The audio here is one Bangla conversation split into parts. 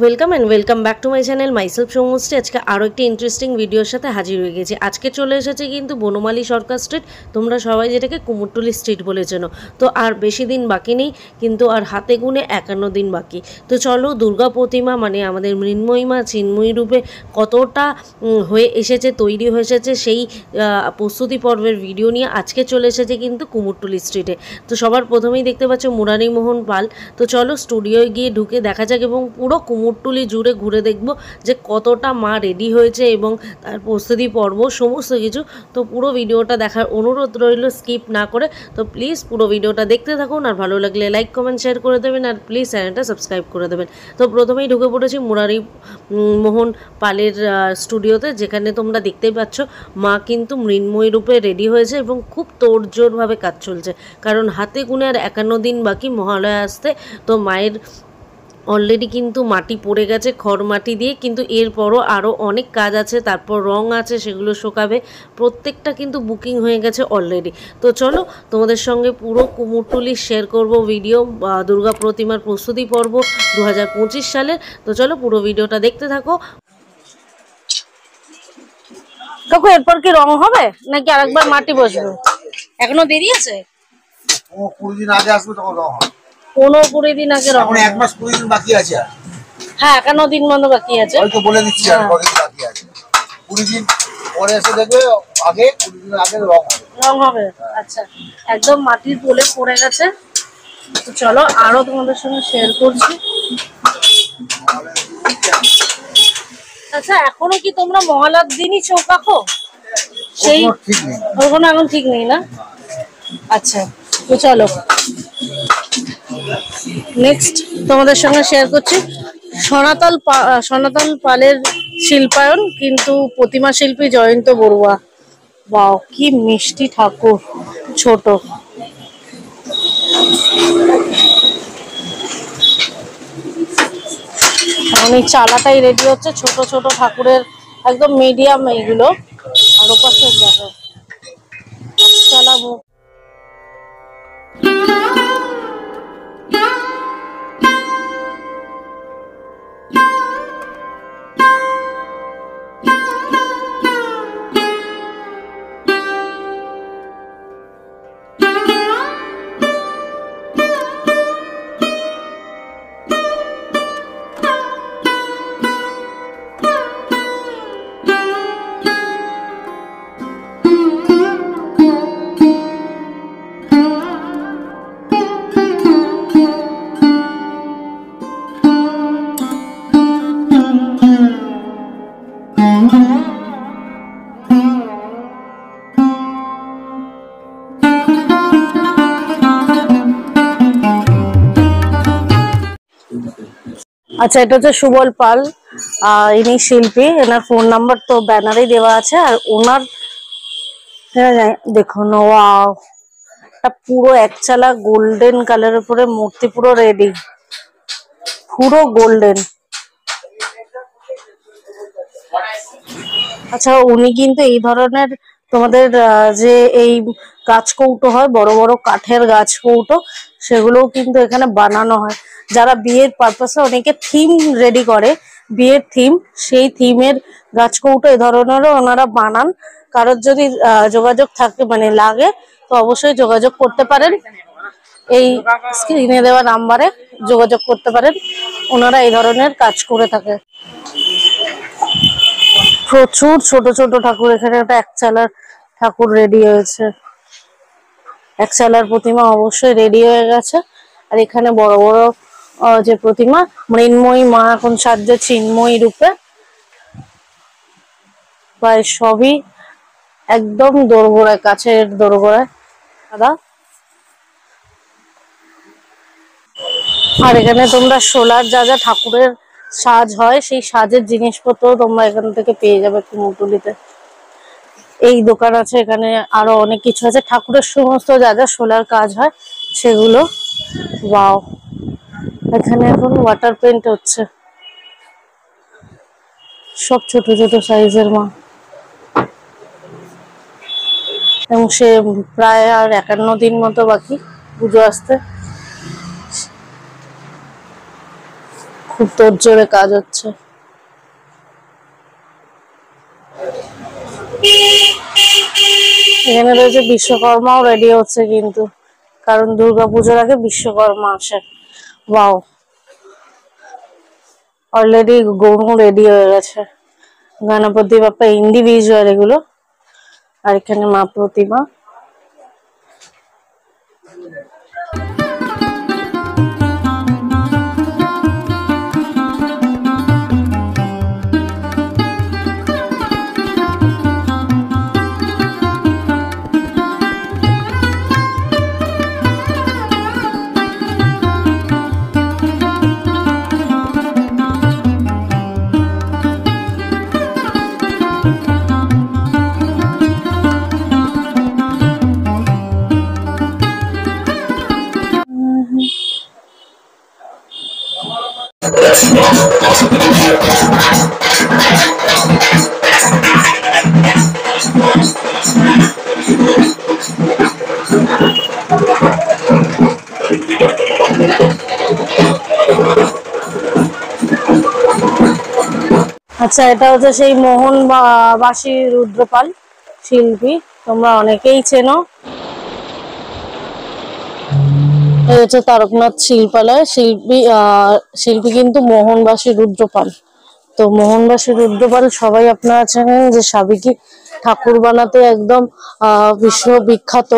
Welcome and welcome back to my channel myself Soumashree. আজকে আরও একটি ইন্টারেস্টিং ভিডিওর সাথে হাজির হয়ে গেছি। আজকে চলে এসেছে কিন্তু বনমালী সরকার স্ট্রিট, তোমরা সবাই যেটাকে কুমোরটুলি স্ট্রিট বলে চেনো। তো আর বেশি দিন বাকি নেই, কিন্তু আর হাতে গুনে 51 দিন বাকি। তো চলো, দুর্গা প্রতিমা মানে আমাদের মৃন্ময়ী মা চিন্ময়ী রূপে কতটা হয়ে এসেছে, তৈরি হয়ে এসেছে, সেই প্রস্তুতি পর্বের ভিডিও নিয়ে আজকে চলে এসেছে কিন্তু কুমোরটুলি স্ট্রিটে। তো সবার প্রথমেই দেখতে পাচ্ছ মুরারীমোহন পাল। তো চলো স্টুডিওয় গিয়ে ঢুকে দেখা যাক এবং পুরো কুমোরটুলি জুড়ে ঘুরে দেখব যে কতটা মা রেডি হয়েছে এবং তার প্রস্তুতি পর্ব সমস্ত কিছু। তো পুরো ভিডিওটা দেখার অনুরোধ রইল, স্কিপ না করে। তো প্লিজ পুরো ভিডিওটা দেখতে থাকুন, আর ভালো লাগলে লাইক কমেন্ট শেয়ার করে দেবেন, আর প্লিজ চ্যানেলটা সাবস্ক্রাইব করে দেবেন। তো প্রথমেই ঢুকে পড়েছি মুরারীমোহন পালের স্টুডিওতে, যেখানে তোমরা দেখতেই পাচ্ছ মা কিন্তু মৃন্ময়ী রূপে রেডি হয়েছে এবং খুব তোড়জোড়ভাবে কাজ চলছে, কারণ হাতে গুনে আর 51 দিন বাকি মহালয়া আসতে। তো মায়ের অলরেডি কিন্তু মাটি পড়ে গেছে খড় মাটি দিয়ে, কিন্তু এরপরও আরও অনেক কাজ আছে, তারপর রং আছে, সেগুলো শোকাবে। প্রত্যেকটা কিন্তু বুকিং হয়ে গেছে অলরেডি। তো চলো তোমাদের সঙ্গে পুরো কুমোরটুলি শেয়ার করব ভিডিও, দুর্গা প্রতিমার প্রস্তুতি পর্ব 2025 সালের। তো চলো পুরো ভিডিওটা দেখতে থাকো। কাকু এরপর কি রং হবে নাকি আরেকবার মাটি বসবে? এখনো দেরি আছে, 20 দিন আগে আসবে তখন রং হবে। 15-20 দিন আগে রং, 1 মাস 20 দিন বাকি আছে। হ্যাঁ 51 দিন মতো বাকি আছে, হয়তো বলে দিচ্ছি আর কতদিন বাকি আছে। 20 দিন পরে এসে দেখবে আগে 20 দিন আগে রং হবে। আচ্ছা, একদম মাটির পোলে পড়ে গেছে। তো চলো আরো তোমাদের সঙ্গে শেয়ার করছি। আচ্ছা, এখনো কি তোমরা মহালয়ার দিনই চোখ আঁকো? সেই ওখানে এখন ঠিক নেই না? আচ্ছা, তো চলো নেক্সট তোমাদের সঙ্গে শেয়ার করছি সনাতন পালের শিল্পায়ন, কিন্তু প্রতিমা শিল্পী জয়ন্ত বড়ুয়া। বাও, কি মিষ্টি ঠাকুর ছোট। এখন এই চালাটাই রেডি হচ্ছে, ছোট ছোট ঠাকুরের একদম মিডিয়াম এইগুলো। আর ওপাশে দেখো চালা মুখ। আচ্ছা, এটা হচ্ছে সুবল পাল, ইনি শিল্পী। এনার ফোন নাম্বার তো ব্যানারে দেওয়া আছে। আর ওনার দেখুন, ওয়াও, পুরো একচালা গোল্ডেন কালারের উপরে মূর্তি, পুরো রেডি, পুরো গোল্ডেন। আচ্ছা, উনি কিন্তু এই ধরনের তোমাদের যে এই গাছ কৌটো হয়, বড় বড় কাঠের গাছ কৌটো, সেগুলোও কিন্তু এখানে বানানো হয়। যারা বিয়ের পারপাসে অনেকে থিম রেডি করে, বিয়ের থিম, সেই থিমের গাছ কৌটো এ ধরনেরও ওনারা বানান। কারোর যদি যোগাযোগ থাকে মানে লাগে, তো অবশ্যই যোগাযোগ করতে পারেন, এই স্ক্রিনে দেওয়া নাম্বারে যোগাযোগ করতে পারেন। ওনারা এই ধরনের কাজ করে থাকে। প্রচুর ছোট ছোট ঠাকুর, এখানে একটা একচালার ঠাকুর রেডি হয়েছে, একচালার প্রতিমা অবশ্যই রেডি হয়ে গেছে। আর এখানে বড় বড় যে প্রতিমা, মৃন্ময়ী মা এখন সাজছে চিন্ময়ী রূপে, প্রায় সবই একদম দোরগোড়ায়, কাছের দোরগোড়ায় দাদা। আর এখানে তোমরা সোলার যা যা ঠাকুরের সাজ হয়, সেই সাজের জিনিসপত্র তোমরা এখান থেকে পেয়ে যাবে কুমোরটুলিতে। এই দোকান আছে, এখানে আরো অনেক কিছু আছে, ঠাকুরের সমস্ত যা যা সোলার কাজ হয় সেগুলো। ওয়াও, এখানে এখন ওয়াটার পেন্ট হচ্ছে, সব ছোট ছোট সাইজের মা। এবং সে প্রায় আর 51 দিন মতো বাকি পুজো আসতে। খুব তোড়জোড়ে কাজ হচ্ছে। এখানে রয়েছে বিশ্বকর্মাও রেডি হচ্ছে কিন্তু, কারণ দুর্গাপুজোর আগে বিশ্বকর্মা আসে। ওয়াও, অলরেডি গৌণ রেডি হয়ে গেছে। গণপতি বাপ্পা ইন্ডিভিজুয়াল এগুলো, আর এখানে মা প্রতিমা। আচ্ছা, এটা হচ্ছে সেই মোহনবাসী রুদ্রপাল শিল্পী, তোমরা অনেকেই চেনো। এই হচ্ছে তারকনাথ শিল্পালয়, শিল্পী কিন্তু মোহনবাসী রুদ্রপাল। তো মোহনবাসী রুদ্রপাল সবাই আপনারা জানেন যে সাবেকি ঠাকুর বানাতে একদম বিশ্ববিখ্যাত।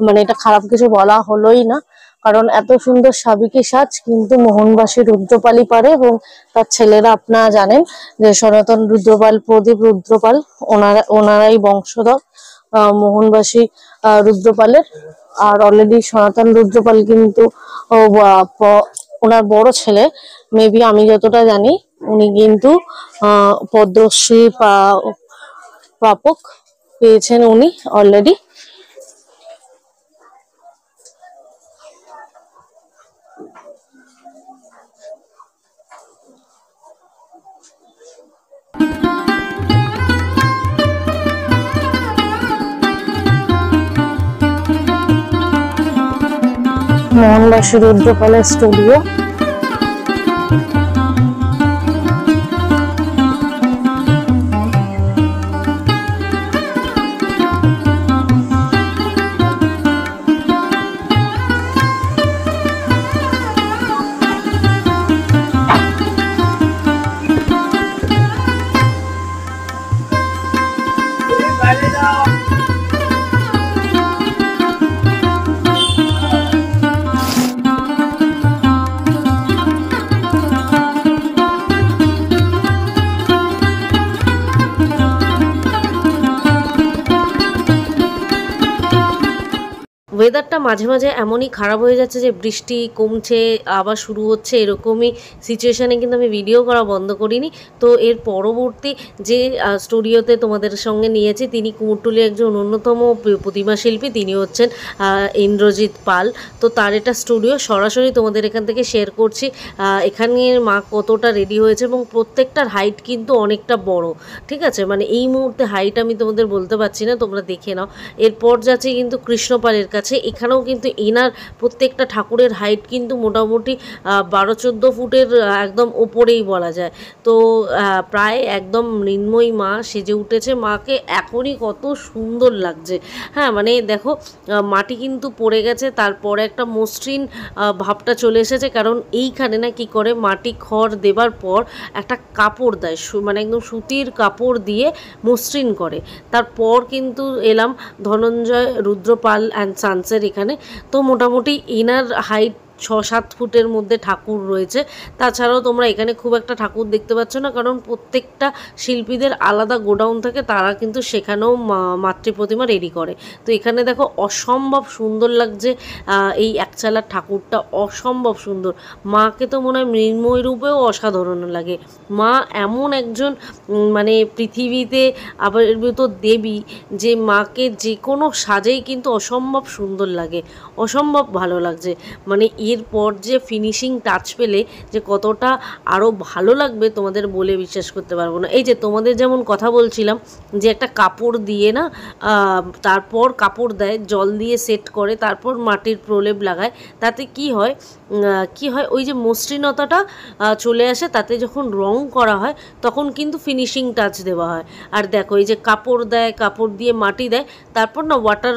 মানে এটা খারাপ কিছু বলা হলোই না, কারণ এত সুন্দর সাবেকি সাজ কিন্তু মোহনবাসী রুদ্রপালই পারে। এবং তার ছেলেরা আপনারা জানেন যে সনাতন রুদ্রপাল, প্রদীপ রুদ্রপাল, ওনারাই বংশধর মোহনবাসী রুদ্রপালের। আর অলরেডি সনাতন রুদ্রপাল কিন্তু ওনার বড় ছেলে, মেবি আমি যতটা জানি উনি কিন্তু পদ্মশ্রী প্রাপক পেয়েছেন উনি অলরেডি। মোহনবাসী রুদ্রপালের স্টুডিও। ওয়েদারটা মাঝে মাঝে এমনই খারাপ হয়ে যাচ্ছে যে বৃষ্টি কমছে আবার শুরু হচ্ছে, এরকমই সিচুয়েশানে কিন্তু আমি ভিডিও করা বন্ধ করিনি। তো এর পরবর্তী যে স্টুডিওতে তোমাদের সঙ্গে নিয়েছি, তিনি কুমোরটুলির একজন অন্যতম প্রতিমা শিল্পী, তিনি হচ্ছেন ইন্দ্রজিৎ পাল। তো তার এটা স্টুডিও, সরাসরি তোমাদের এখান থেকে শেয়ার করছি এখানে মা কতটা রেডি হয়েছে। এবং প্রত্যেকটার হাইট কিন্তু অনেকটা বড়, ঠিক আছে, মানে এই মুহূর্তে হাইট আমি তোমাদের বলতে পারছি না, তোমরা দেখে নাও। এরপর যাচ্ছে কিন্তু কৃষ্ণপালের কাছে, এখানেও কিন্তু এনার প্রত্যেকটা ঠাকুরের হাইট কিন্তু মোটামুটি 12-14 ফুটের একদম ওপরেই বলা যায়। তো প্রায় একদম মৃন্ময়ী মা সেজে উঠেছে। মাকে এখনই কত সুন্দর লাগছে। হ্যাঁ, মানে দেখো মাটি কিন্তু পড়ে গেছে, তারপরে একটা মসৃণ ভাবটা চলে এসেছে। কারণ এইখানে না কি করে, মাটি খড় দেবার পর একটা কাপড় দেয়, মানে একদম সুতির কাপড় দিয়ে মসৃণ করে। তারপর কিন্তু এলাম ধনঞ্জয় রুদ্রপাল অ্যান্ড সানসের এখানে। তো মোটামুটি এনার হাইট 6-7 ফুটের মধ্যে ঠাকুর রয়েছে। তাছাড়াও তোমরা এখানে খুব একটা ঠাকুর দেখতে পাচ্ছ না, কারণ প্রত্যেকটা শিল্পীদের আলাদা গোডাউন থাকে, তারা কিন্তু সেখানেও মাতৃ প্রতিমা রেডি করে। তো এখানে দেখো অসম্ভব সুন্দর লাগছে এই একচালার ঠাকুরটা, অসম্ভব সুন্দর। মাকে তো মনে হয় মৃন্ময় রূপেও অসাধারণ লাগে। মা এমন একজন মানে পৃথিবীতে আবির্ভূত দেবী, যে মাকে যে কোনো সাজেই কিন্তু অসম্ভব সুন্দর লাগে, অসম্ভব ভালো লাগছে। মানে এরপর যে ফিনিশিং টাচ পেলে যে কতটা আরও ভালো লাগবে তোমাদের বলে বিশ্বাস করতে পারবো না। এই যে তোমাদের যেমন কথা বলছিলাম যে একটা কাপড় দিয়ে না তারপর কাপড় দেয়, জল দিয়ে সেট করে, তারপর মাটির প্রলেপ লাগায়। তাতে কি হয় ওই যে মসৃণতাটা চলে আসে, তাতে যখন রং করা হয় তখন কিন্তু ফিনিশিং টাচ দেওয়া হয়। আর দেখো এই যে কাপড় দেয়, কাপড় দিয়ে মাটি দেয়, তারপর না ওয়াটার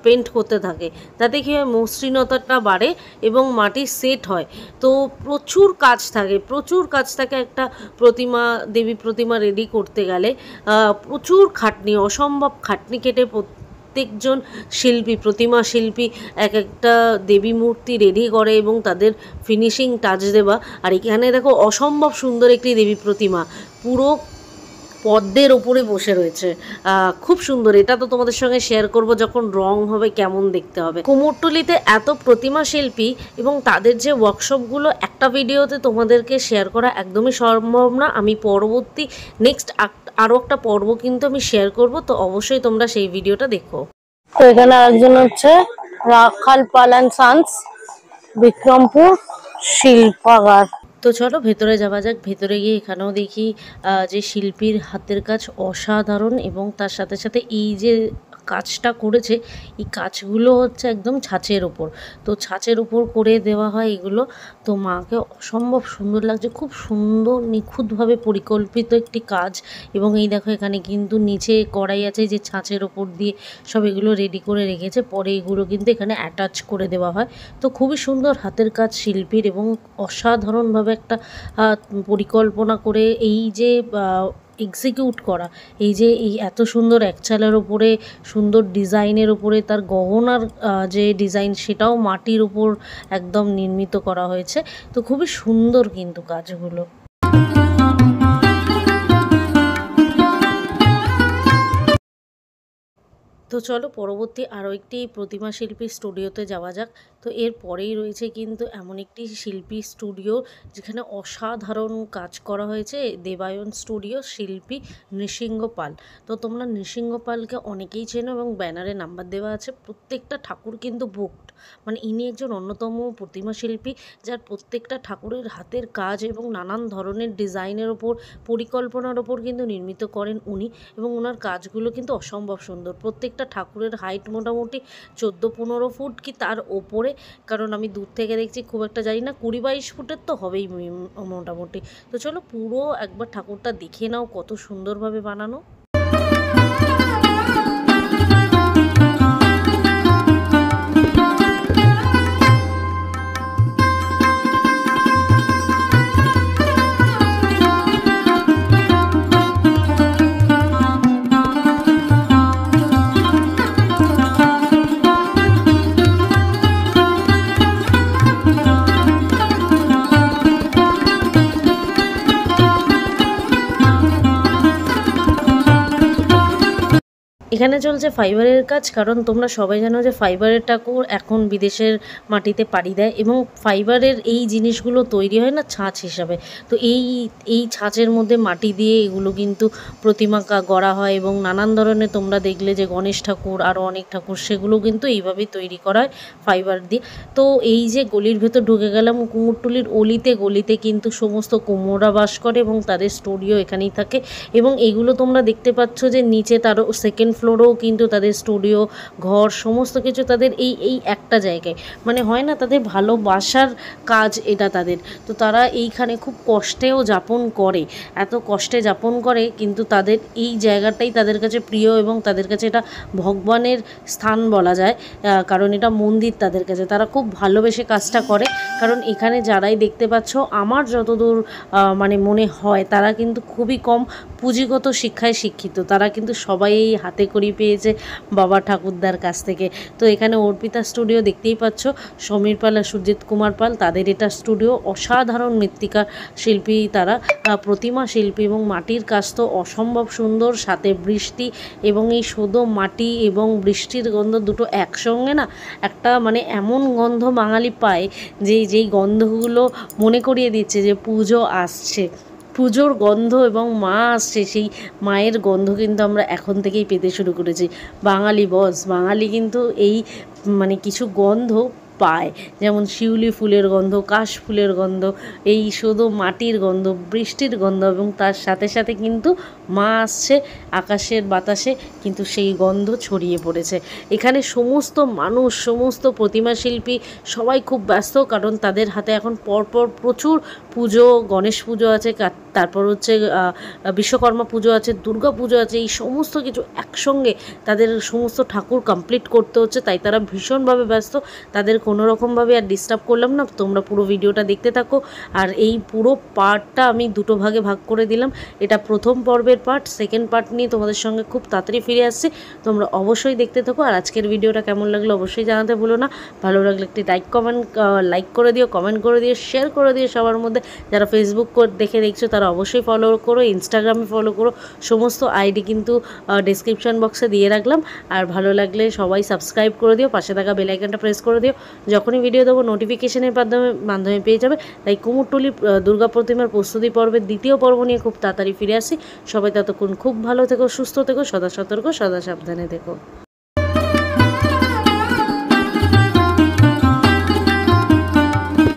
পেন্ট করতে থাকে, তাতে কী হয় মসৃণতাটা বাড়ে এবং মাটি সেট হয়। তো প্রচুর কাজ থাকে একটা প্রতিমা, দেবী প্রতিমা রেডি করতে গেলে প্রচুর খাটনি, অসম্ভব খাটনি কেটে প্রত্যেকজন শিল্পী, প্রতিমা শিল্পী এক একটা দেবী মূর্তি রেডি করে এবং তাদের ফিনিশিং টাচ দেওয়া। আর এখানে দেখো অসম্ভব সুন্দর একটি দেবী প্রতিমা পুরো পদ্মের ওপরে বসে রয়েছে, খুব সুন্দর। এটা তো তোমাদের সঙ্গে শেয়ার করব যখন রং হবে কেমন দেখতে হবে। কুমোরটুলিতে এত প্রতিমা শিল্পী এবং তাদের যে ওয়ার্কশপগুলো একটা ভিডিওতে তোমাদেরকে শেয়ার করা একদমই সম্ভব না। আমি পরবর্তী নেক্সট আরও একটা পর্ব কিন্তু আমি শেয়ার করব, তো অবশ্যই তোমরা সেই ভিডিওটা দেখো। তো এখানে আরেকজন হচ্ছে রাখাল পাল অ্যান্ড সান্স, বিক্রমপুর শিল্পাগার। তো চলো ভেতরে যাওয়া যাক। ভেতরে গিয়ে এখানেও দেখি যে শিল্পীর হাতের কাজ অসাধারণ, এবং তার সাথে সাথে এই যে কাজটা করেছে, এই কাজগুলো হচ্ছে একদম ছাঁচের ওপর, তো ছাঁচের ওপর করে দেওয়া হয় এগুলো। তো মাকে অসম্ভব সুন্দর লাগছে, খুব সুন্দর নিখুঁতভাবে পরিকল্পিত একটি কাজ। এবং এই দেখো এখানে কিন্তু নিচে কড়াই আছে যে ছাঁচের ওপর দিয়ে সব এগুলো রেডি করে রেখেছে, পরে এগুলো কিন্তু এখানে অ্যাটাচ করে দেওয়া হয়। তো খুবই সুন্দর হাতের কাজ শিল্পীর, এবং অসাধারণভাবে একটা পরিকল্পনা করে এই যে এক্সিকিউট করা, এই যে এই এত সুন্দর একচালের ওপরে সুন্দর ডিজাইনের ওপরে তার গহনার যে ডিজাইন সেটাও মাটির উপর একদম নির্মিত করা হয়েছে। তো খুবই সুন্দর কিন্তু কাজগুলো। তো চলো পরবর্তী আরও একটি প্রতিমা শিল্পী স্টুডিওতে যাওয়া যাক। তো এর পরেই রয়েছে কিন্তু এমন একটি শিল্পী স্টুডিও যেখানে অসাধারণ কাজ করা হয়েছে, দেবায়ন স্টুডিও, শিল্পী নৃসিংহ পাল। তো তোমরা নৃসিংহ পালকে অনেকেই চেনো এবং ব্যানারে নাম্বার দেওয়া আছে। প্রত্যেকটা ঠাকুর কিন্তু বুকড, মানে ইনি একজন অন্যতম প্রতিমা শিল্পী যার প্রত্যেকটা ঠাকুরের হাতের কাজ এবং নানান ধরনের ডিজাইনের ওপর, পরিকল্পনার ওপর কিন্তু নির্মিত করেন উনি, এবং ওনার কাজগুলো কিন্তু অসম্ভব সুন্দর। প্রত্যেকটা ঠাকুরের হাইট মোটামুটি 14-15 ফুট কি তার ওপরে, কারণ আমি দূর থেকে দেখছি, খুব একটা জানি না, 20-22 ফুটের তো হবেই মোটামুটি। তো চলো পুরো একবার ঠাকুরটা দেখে নাও কত সুন্দরভাবে বানানো। এখানে চলছে ফাইবারের কাজ, কারণ তোমরা সবাই জানো যে ফাইবারের ঠাকুর এখন বিদেশের মাটিতে পাড়ি দেয়, এবং ফাইবারের এই জিনিসগুলো তৈরি হয় না ছাঁচ হিসাবে। তো এই ছাঁচের মধ্যে মাটি দিয়ে এগুলো কিন্তু প্রতিমা গড়া হয়, এবং নানান ধরনের তোমরা দেখলে যে গণেশ ঠাকুর, আরও অনেক ঠাকুর, সেগুলো কিন্তু এইভাবেই তৈরি করা হয় ফাইবার দিয়ে। তো এই যে গলির ভেতর ঢুকে গেলাম, কুমোরটুলির অলিতে গলিতে কিন্তু সমস্ত কুমোররা বাস করে এবং তাদের স্টুডিও এখানেই থাকে। এবং এগুলো তোমরা দেখতে পাচ্ছ যে নিচে তারও সেকেন্ড ফ্লোরেও কিন্তু তাদের স্টুডিও, ঘর, সমস্ত কিছু তাদের এই একটা জায়গায়, মানে হয় না তাদের ভালোবাসার কাজ এটা তাদের। তো তারা এইখানে খুব কষ্টেও যাপন করে, এত কষ্টে যাপন করে, কিন্তু তাদের এই জায়গাটাই তাদের কাছে প্রিয়, এবং তাদের কাছে এটা ভগবানের স্থান বলা যায়, কারণ এটা মন্দির তাদের কাছে। তারা খুব ভালোবেসে কাজটা করে, কারণ এখানে যারাই দেখতে পাচ্ছ আমার যতদূর মানে মনে হয় তারা কিন্তু খুবই কম পুঁজিগত শিক্ষায় শিক্ষিত, তারা কিন্তু সবাই এই হাতে করি পেয়েছে বাবা ঠাকুরদার কাছ থেকে। তো এখানে অর্পিতা স্টুডিও দেখতেই পাচ্ছ, সমীর পাল আর সুজিত কুমার পাল, তাদের এটা স্টুডিও। অসাধারণ মৃত্তিকা শিল্পী তারা, প্রতিমা শিল্পী, এবং মাটির কাজ তো অসম্ভব সুন্দর, সাথে বৃষ্টি, এবং এই শুধু মাটি এবং বৃষ্টির গন্ধ দুটো একসঙ্গে না একটা মানে এমন গন্ধ বাঙালি পায় যেই গন্ধগুলো মনে করিয়ে দিচ্ছে যে পুজো আসছে। পুজোর গন্ধ এবং মা আসছে, সেই মায়ের গন্ধ কিন্তু আমরা এখন থেকেই পেতে শুরু করেছি। বাঙালি কিন্তু এই মানে কিছু গন্ধ পায়, যেমন শিউলি ফুলের গন্ধ, কাশ ফুলের গন্ধ, এই শুধু মাটির গন্ধ, বৃষ্টির গন্ধ, এবং তার সাথে সাথে কিন্তু মা আসছে, আকাশের বাতাসে কিন্তু সেই গন্ধ ছড়িয়ে পড়েছে। এখানে সমস্ত মানুষ, সমস্ত প্রতিমা শিল্পী সবাই খুব ব্যস্ত, কারণ তাদের হাতে এখন পরপর প্রচুর পুজো, গণেশ পুজো আছে, তারপর হচ্ছে বিশ্বকর্মা পুজো আছে, দুর্গা পুজো আছে, এই সমস্ত কিছু একসঙ্গে তাদের সমস্ত ঠাকুর কমপ্লিট করতে হচ্ছে, তাই তারা ভীষণভাবে ব্যস্ত। তাদের কোনো রকমভাবে আর ডিস্টার্ব করলাম না, তোমরা পুরো ভিডিওটা দেখতে থাকো। আর এই পুরো পার্টটা আমি দুটো ভাগে ভাগ করে দিলাম, এটা প্রথম পর্বের পার্ট, সেকেন্ড পার্ট নিয়ে তোমাদের সঙ্গে খুব তাড়াতাড়ি ফিরে আসছি, তোমরা অবশ্যই দেখতে থাকো। আর আজকের ভিডিওটা কেমন লাগলো অবশ্যই জানাতে ভুলো না, ভালো লাগলে একটি লাইক করে দিও, কমেন্ট করে দিও, শেয়ার করে দিও সবার মধ্যে। যারা ফেসবুক দেখে দেখছো তারা অবশ্যই ফলো করো, ইনস্টাগ্রামে ফলো করো, সমস্ত আইডি কিন্তু ডেসক্রিপশন বক্সে দিয়ে রাখলাম। আর ভালো লাগলে সবাই সাবস্ক্রাইব করে দিও, পাশে থাকা বেল আইকনটা প্রেস করে দিও, যখনই ভিডিও দেবো নোটিফিকেশনের মাধ্যমে পেয়ে যাবে। তাই কুমোরটুলি দুর্গা প্রতিমার প্রস্তুতি পর্বের দ্বিতীয় পর্ব নিয়ে খুব তাড়াতাড়ি ফিরে আসি। সবাই ততক্ষণ খুব ভালো থেকো, সুস্থ থেকো, সদা সতর্ক, সদা সাবধানে থেকো।